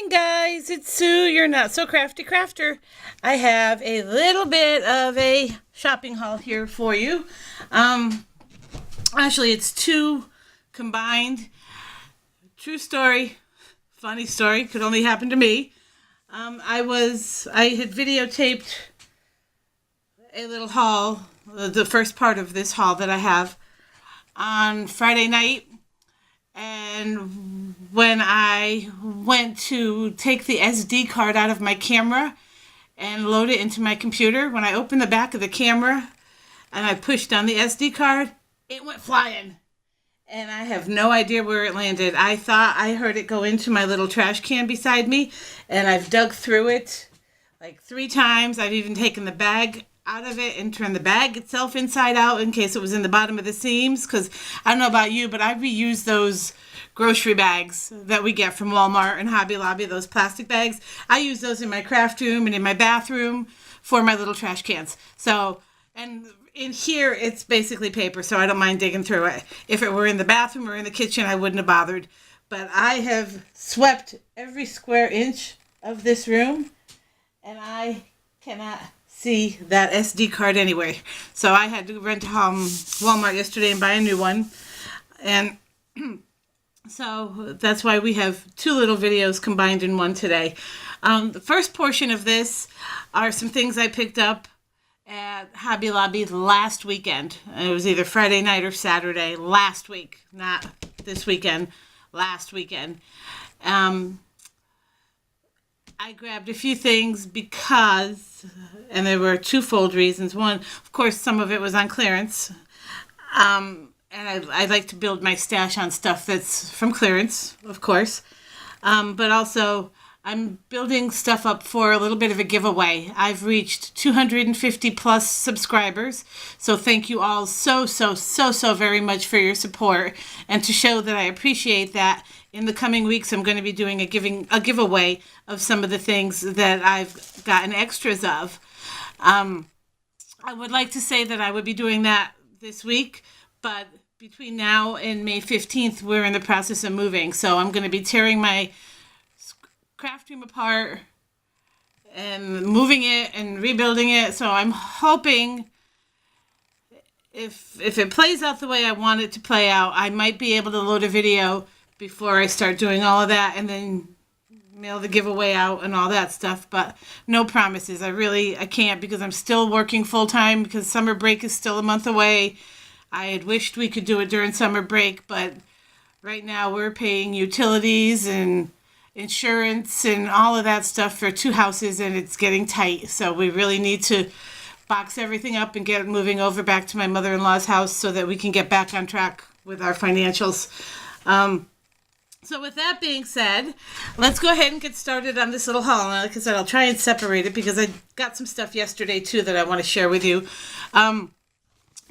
Guys, it's Sue, your not so crafty crafter. I have a little bit of a shopping haul here for you. Actually, it's two combined. True story, funny story, could only happen to me. I had videotaped a little haul, the first part of this haul that I have, on Friday night. And when I went to take the SD card out of my camera and load it into my computer, when I opened the back of the camera and I pushed on the SD card, it went flying. And I have no idea where it landed. I thought I heard it go into my little trash can beside me, and I've dug through it like 3 times. I've even taken the bag out of it and turned the bag itself inside out in case it was in the bottom of the seams, because I don't know about you, but I reuse those grocery bags that we get from Walmart and Hobby Lobby, those plastic bags. I use those in my craft room and in my bathroom for my little trash cans. So, and in here it's basically paper, so I don't mind digging through it. If it were in the bathroom or in the kitchen, I wouldn't have bothered. But I have swept every square inch of this room, and I cannot see that SD card anywhere. So I had to rent Walmart yesterday and buy a new one. And so that's why we have 2 little videos combined in one today. The first portion of this are some things I picked up at Hobby Lobby last weekend. It was either Friday night or Saturday last week, not this weekend, last weekend. I grabbed a few things because, and there were twofold reasons. One, of course, some of it was on clearance. And I like to build my stash on stuff that's from clearance, of course. But also, I'm building stuff up for a little bit of a giveaway. I've reached 250 plus subscribers. So thank you all so very much for your support. And to show that I appreciate that, in the coming weeks, I'm going to be doing a giveaway of some of the things that I've gotten extras of. I would like to say that I would be doing that this week, but between now and May 15th, we're in the process of moving. So I'm going to be tearing my craft room apart and moving it and rebuilding it. So I'm hoping if it plays out the way I want it to play out, I might be able to load a video before I start doing all of that and then mail the giveaway out and all that stuff. But no promises. I can't, because I'm still working full time, because summer break is still a month away. I had wished we could do it during summer break, but right now we're paying utilities and insurance and all of that stuff for 2 houses, and it's getting tight. So we really need to box everything up and get moving over back to my mother-in-law's house so that we can get back on track with our financials. So with that being said, let's go ahead and get started on this little haul. And like I said, I'll try and separate it because I got some stuff yesterday too that I want to share with you.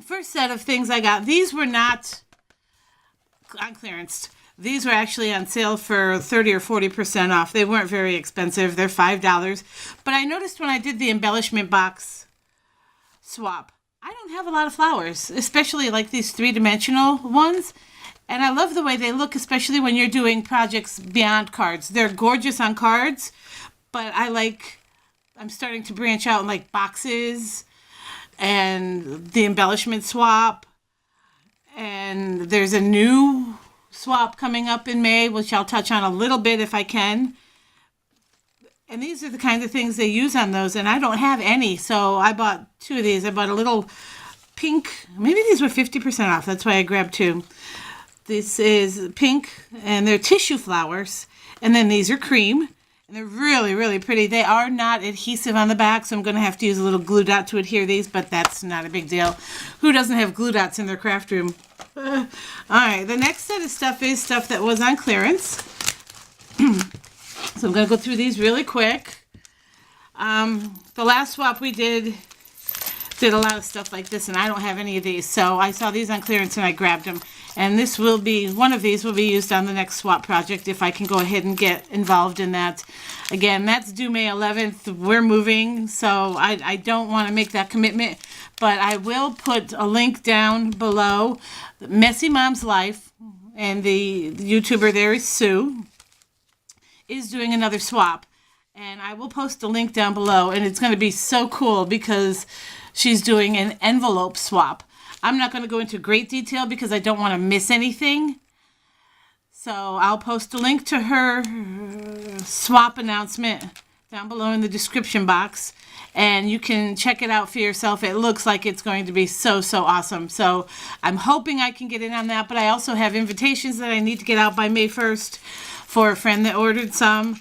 First set of things I got, these were not on clearance. These were actually on sale for 30 or 40% off. They weren't very expensive. They're $5. But I noticed when I did the embellishment box swap, I don't have a lot of flowers, especially like these 3-dimensional ones. And I love the way they look, especially when you're doing projects beyond cards. They're gorgeous on cards, but I'm starting to branch out in like boxes and the embellishment swap. And there's a new swap coming up in May, which I'll touch on a little bit if I can. And these are the kind of things they use on those, and I don't have any. So I bought 2 of these. I bought a little pink, maybe these were 50% off. That's why I grabbed 2. This is pink, and they're tissue flowers. And then these are cream, and they're really pretty. They are not adhesive on the back, so I'm going to have to use a little glue dot to adhere these, but that's not a big deal. Who doesn't have glue dots in their craft room? All right, the next set of stuff is stuff that was on clearance. So I'm going to go through these really quick. The last swap we did a lot of stuff like this, and I don't have any of these. So I saw these on clearance and I grabbed them. And one of these will be used on the next swap project if I can go ahead and get involved in that. Again, that's due May 11th. We're moving, so I don't want to make that commitment. But I will put a link down below. Messy Mom's Life, and the YouTuber there is Sue. is doing another swap. And I will post a link down below, and it's going to be so cool because she's doing an envelope swap. I'm not going to go into great detail because I don't want to miss anything. So I'll post a link to her swap announcement down below in the description box, and you can check it out for yourself. It looks like it's going to be so awesome. So I'm hoping I can get in on that, but I also have invitations that I need to get out by May 1st for a friend that ordered some.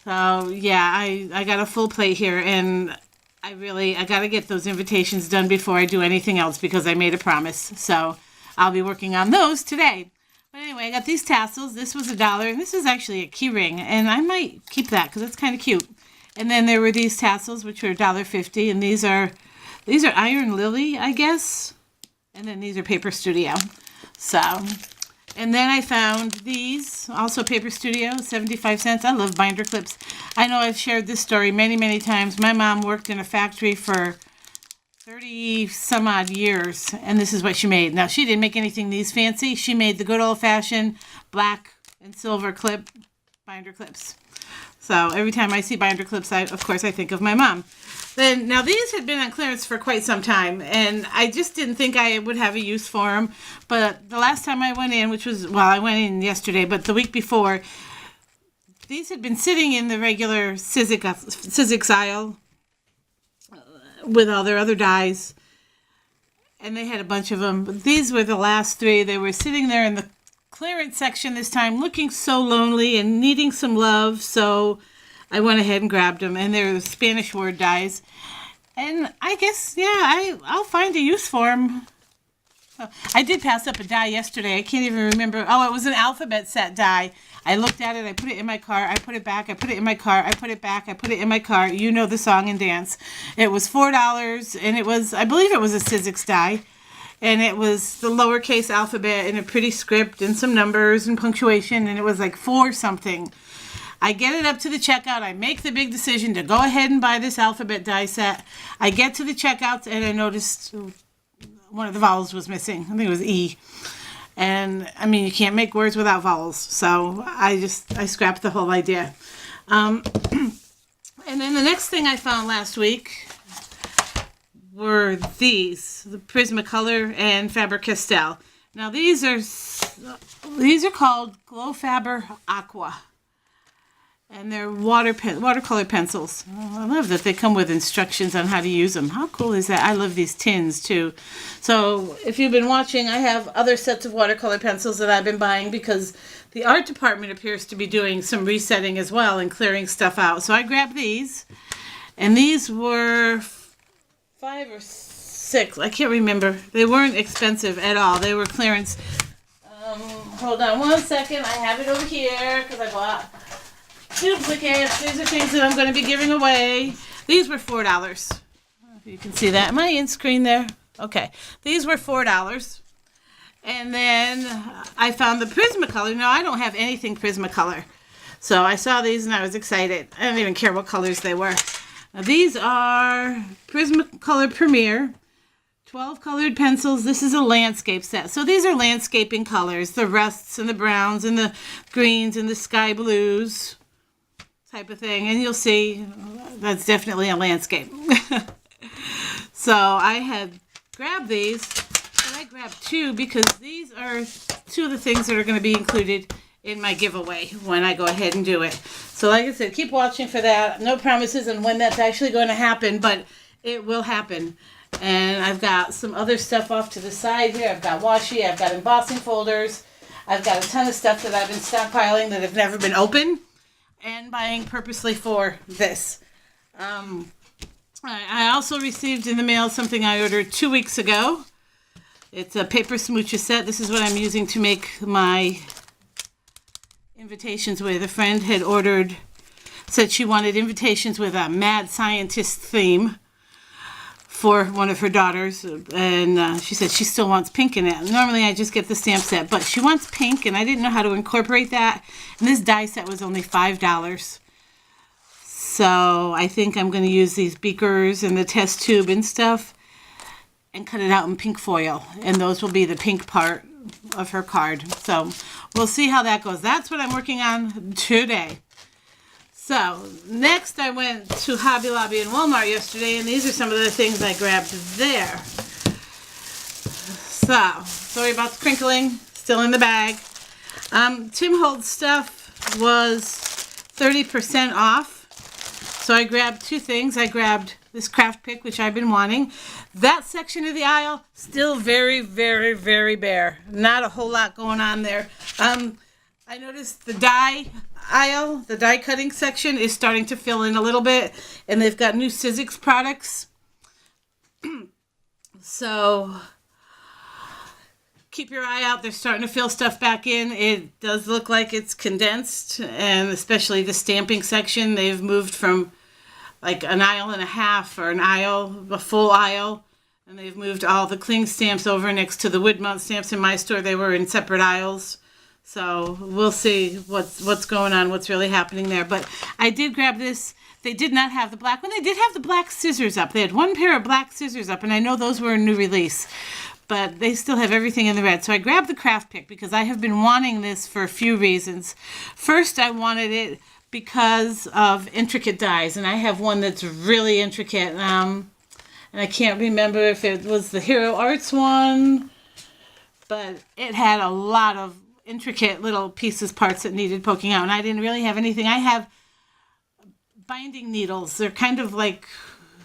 So yeah, I got a full plate here, and I got to get those invitations done before I do anything else because I made a promise. So I'll be working on those today. But anyway, I got these tassels. This was $1, and this is actually a key ring, and I might keep that because it's kind of cute. And then there were these tassels, which were $1.50, and these are Iron Lily, I guess. And then these are Paper Studio. So, and then I found these, also Paper Studio, 75 cents. I love binder clips. I know I've shared this story many times. My mom worked in a factory for 30 some odd years, and this is what she made. Now, she didn't make anything these fancy. She made the good old-fashioned black and silver clip binder clips. So every time I see binder clips, of course I think of my mom. Now these had been on clearance for quite some time, and I just didn't think I would have a use for them. But the last time I went in, which was, well, I went in yesterday, but the week before, these had been sitting in the regular Sizzix aisle with all their other dies, and they had a bunch of them. But these were the last three. They were sitting there in the clearance section this time, looking so lonely and needing some love, so I went ahead and grabbed them, and they're the Spanish word dies. And I guess, yeah, I'll find a use for them. I did pass up a die yesterday. I can't even remember. Oh, it was an alphabet set die. I looked at it. I put it in my car. I put it back. I put it in my car. I put it back. I put it in my car. You know the song and dance. It was $4, and it was, I believe it was a Sizzix die. And it was the lowercase alphabet and a pretty script and some numbers and punctuation, and it was like 4 something. I get it up to the checkout. I make the big decision to go ahead and buy this alphabet die set. I get to the checkouts, and I noticed one of the vowels was missing. I think it was E. And, I mean, you can't make words without vowels. So I scrapped the whole idea. And then the next thing I found last week were these, the Prismacolor and Faber-Castell. Now these are called Glow Faber Aqua, and they're watercolor pencils. Oh, I love that they come with instructions on how to use them. How cool is that? I love these tins too. So if you've been watching, I have other sets of watercolor pencils that I've been buying because the art department appears to be doing some resetting as well and clearing stuff out. So I grabbed these, and these were $5 or $6. I can't remember. They weren't expensive at all. They were clearance. Hold on one second. I have it over here because I bought duplicates. These are things that I'm going to be giving away. These were $4. I don't know if you can see that. Am I in screen there? Okay. These were $4. And then I found the Prismacolor. Now, I don't have anything Prismacolor. So I saw these and I was excited. I don't even care what colors they were. Now, these are Prismacolor Premier, 12 colored pencils. This is a landscape set. So these are landscaping colors, the rusts and the browns and the greens and the sky blues type of thing. And you'll see that's definitely a landscape. So I had grabbed these, but I grabbed 2 because these are 2 of the things that are going to be included in my giveaway when I go ahead and do it. So like I said, keep watching for that. No promises on when that's actually going to happen, but it will happen. And I've got some other stuff off to the side here. I've got washi, I've got embossing folders. I've got a ton of stuff that I've been stockpiling that have never been opened and buying purposely for this. I also received in the mail something I ordered 2 weeks ago. It's a paper smoocher set. This is what I'm using to make my invitations with. A friend had said she wanted invitations with a mad scientist theme for one of her daughters, and she said she still wants pink in it. Normally I just get the stamp set, but she wants pink, and I didn't know how to incorporate that, and this die set was only $5. So I think I'm going to use these beakers and the test tube and stuff and cut it out in pink foil, and those will be the pink part of her card. So we'll see how that goes. That's what I'm working on today. So, next I went to Hobby Lobby and Walmart yesterday, and these are some of the things I grabbed there. So, sorry about the crinkling, still in the bag. Tim Holtz stuff was 30% off. So I grabbed two things. I grabbed this craft pick, which I've been wanting. That section of the aisle, still very, very, very bare. Not a whole lot going on there. I noticed the die aisle, the die cutting section is starting to fill in a little bit. And they've got new Sizzix products. So keep your eye out. They're starting to fill stuff back in. It does look like it's condensed. And especially the stamping section, they've moved from like an aisle and a half or a full aisle, and they've moved all the cling stamps over next to the wood mount stamps. In my store, they were in separate aisles. So we'll see what's going on, what's really happening there. But I did grab this. They did not have the black one. They did have the black scissors up. They had one pair of black scissors up, and I know those were a new release. But they still have everything in the red. So I grabbed the craft pick because I have been wanting this for a few reasons. First, I wanted it because of intricate dies, and I have one that's really intricate. And I can't remember if it was the Hero Arts one, but it had a lot of intricate little pieces, parts that needed poking out, and I didn't really have anything. I have binding needles. They're kind of like,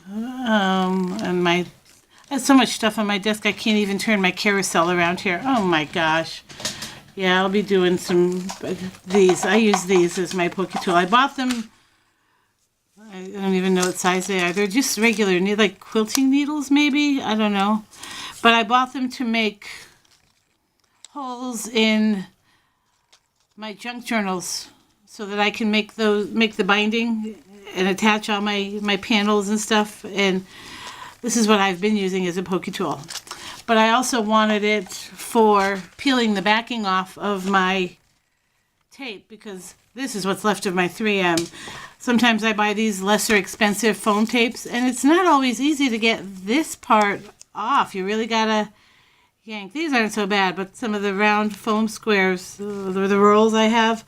and I have so much stuff on my desk I can't even turn my carousel around here. Oh my gosh. Yeah, I'll be doing some these. I use these as my poke tool. I bought them. I don't even know what size they are. They're just regular, like quilting needles maybe. I don't know. But I bought them to make holes in my junk journals so that I can make the binding and attach all my panels and stuff. And this is what I've been using as a poke tool. But I also wanted it for peeling the backing off of my tape because this is what's left of my 3M. Sometimes I buy these lesser expensive foam tapes, and it's not always easy to get this part off. You really gotta yank. These aren't so bad, but some of the round foam squares, the rolls I have,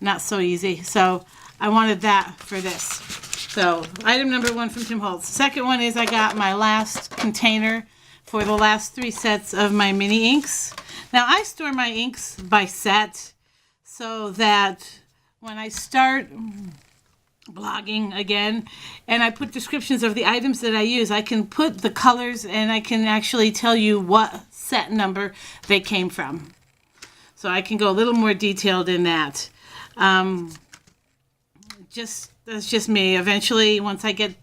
not so easy. So I wanted that for this. So item number 1 from Tim Holtz. Second one is I got my last container for the last 3 sets of my mini inks. Now I store my inks by set so that when I start blogging again and I put descriptions of the items that I use, I can put the colors and I can actually tell you what set number they came from. So I can go a little more detailed in that. That's just me. Eventually, once I get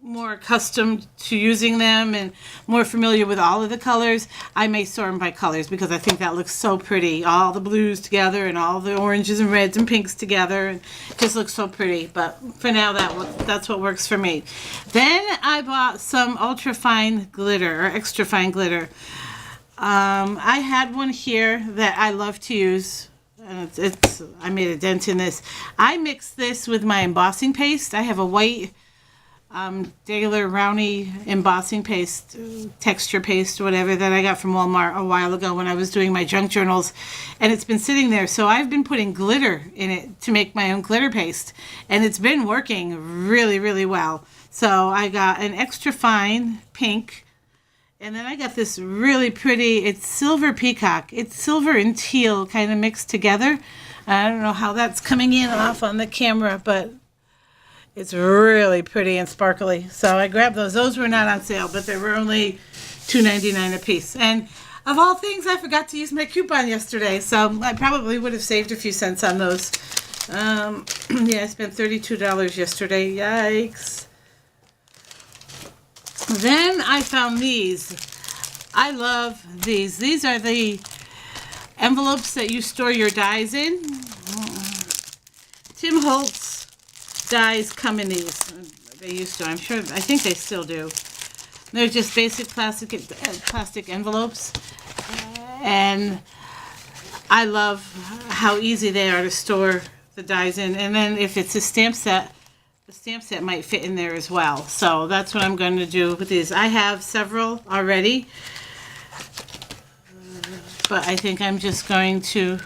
more accustomed to using them and more familiar with all of the colors, I may sort them by colors because I think that looks so pretty. All the blues together and all the oranges and reds and pinks together. And it just looks so pretty. But for now, that's what works for me. Then I bought some ultra fine glitter or extra fine glitter. I had one here that I love to use. I made a dent in this. I mixed this with my embossing paste. I have a white Daler Rowney embossing paste, texture paste, whatever, that I got from Walmart a while ago when I was doing my junk journals, and it's been sitting there. So I've been putting glitter in it to make my own glitter paste, and it's been working really, really well. So I got an extra fine pink, and then I got this really pretty, it's silver peacock. It's silver and teal kind of mixed together. I don't know how that's coming in off on the camera, but it's really pretty and sparkly. So I grabbed those. Those were not on sale, but they were only $2.99 a piece. And of all things, I forgot to use my coupon yesterday, so I probably would have saved a few cents on those. Yeah, I spent $32 yesterday. Yikes. Then I found these. I love these. These are the envelopes that you store your dies in. Tim Holtz dies come in these. They used to. I think they still do. They're just basic plastic envelopes. And I love how easy they are to store the dies in. And then if it's a stamp set, the stamp set might fit in there as well. So that's what I'm going to do with these. I have several already, but I think I'm just going to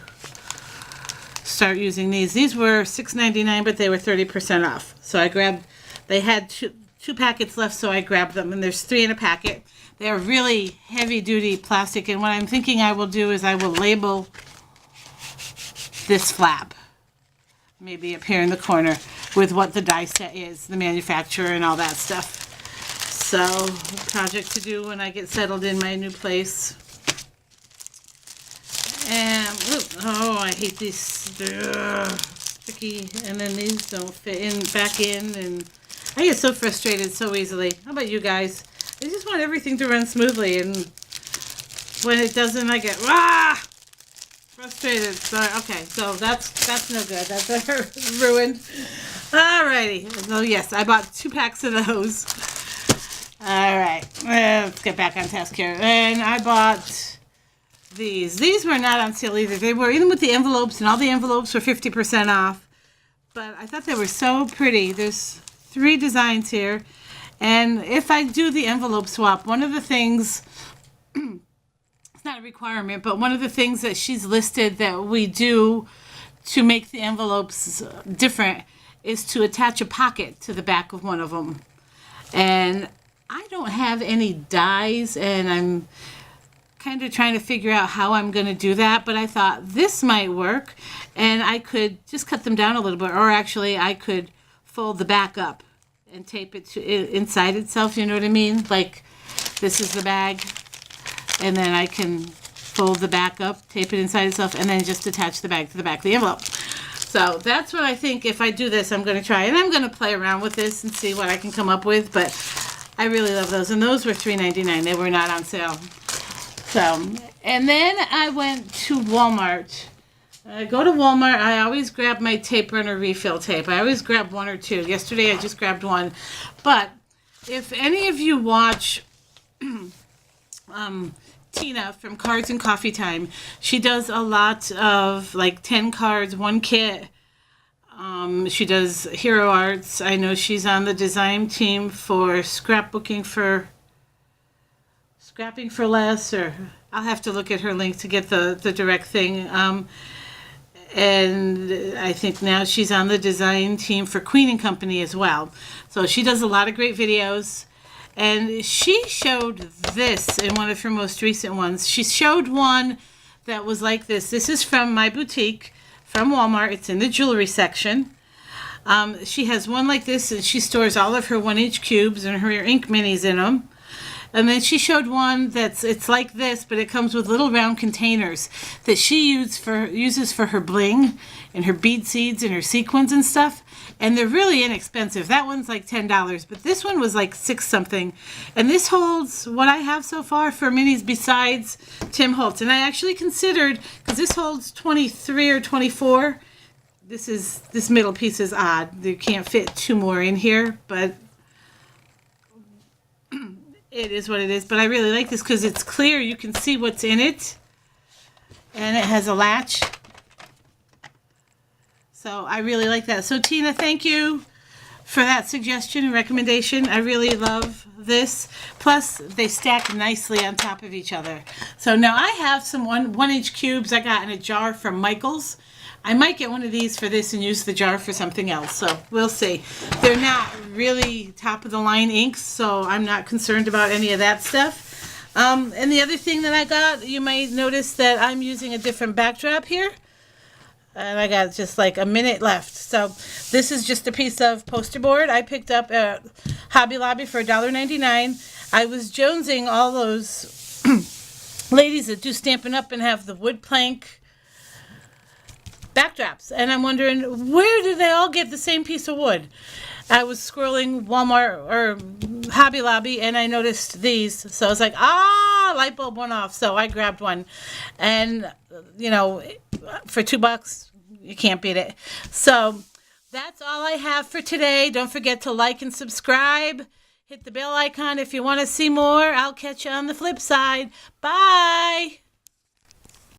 start using these. These were $6.99, but they were 30% off. So I grabbed, they had two packets left, so I grabbed them, and there's 3 in a packet. They're really heavy-duty plastic, and what I'm thinking I will do is I will label this flap, maybe up here in the corner, with what the die set is, the manufacturer, and all that stuff. So, project to do when I get settled in my new place. And, oh, I hate these, sticky, and then these don't fit in, back in, and I get so frustrated so easily. How about you guys? I just want everything to run smoothly, and when it doesn't, I get, frustrated. So, okay, so that's no good. That's ruined. Alrighty. So, yes, I bought 2 packs of those. Alright, let's get back on task here. And I bought these. These were not on sale either. They were, even with the envelopes, and all the envelopes were 50% off. But I thought they were so pretty. There's 3 designs here. And if I do the envelope swap, one of the things, it's not a requirement, but one of the things that she's listed that we do to make the envelopes different is to attach a pocket to the back of one of them. And I don't have any dies, and I'm kind of trying to figure out how I'm going to do that, but I thought this might work, and I could just cut them down a little bit, or actually I could fold the back up and tape it to inside itself, you know what I mean? Like, this is the bag, and then I can fold the back up, tape it inside itself, and then just attach the bag to the back of the envelope. So that's what I think if I do this, I'm going to try, and I'm going to play around with this and see what I can come up with, but I really love those, and those were $3.99. They were not on sale. So, and then I went to Walmart. I go to Walmart, I always grab my tape runner refill tape. I always grab 1 or 2. Yesterday I just grabbed 1. But if any of you watch Tina from Cards and Coffee Time, she does a lot of like 10 cards, 1 kit. She does Hero Arts. I know she's on the design team for Scrapping for Less, or I'll have to look at her link to get the direct thing. And I think now she's on the design team for Queen & Company as well. So she does a lot of great videos. And she showed this in one of her most recent ones. She showed one that was like this. This is from my boutique, from Walmart. It's in the jewelry section. She has one like this, and she stores all of her 1-inch cubes and her ink minis in them. And then she showed one it's like this, but it comes with little round containers that she uses for her bling and her bead seeds and her sequins and stuff. And they're really inexpensive. That one's like $10, but this one was like $6 something. And this holds what I have so far for minis besides Tim Holtz. And I actually considered, because this holds 23 or 24. This middle piece is odd. You can't fit 2 more in here, but it is what it is. But I really like this because it's clear. You can see what's in it. And it has a latch. So I really like that. So Tina, thank you for that suggestion and recommendation. I really love this. Plus, they stack nicely on top of each other. So now I have some 1-inch cubes I got in a jar from Michael's. I might get one of these for this and use the jar for something else. So we'll see. They're not really top of the line inks, so I'm not concerned about any of that stuff. And the other thing that I got, you might notice that I'm using a different backdrop here. And I got just like a minute left. So this is just a piece of poster board I picked up at Hobby Lobby for $1.99. I was jonesing all those ladies that do Stampin' Up! And have the wood plank backdrops. And I'm wondering, where did they all get the same piece of wood? I was scrolling Walmart or Hobby Lobby and I noticed these. So I was like, light bulb went off. So I grabbed one. And, you know, for $2, you can't beat it. So that's all I have for today. Don't forget to like and subscribe. Hit the bell icon if you want to see more. I'll catch you on the flip side. Bye.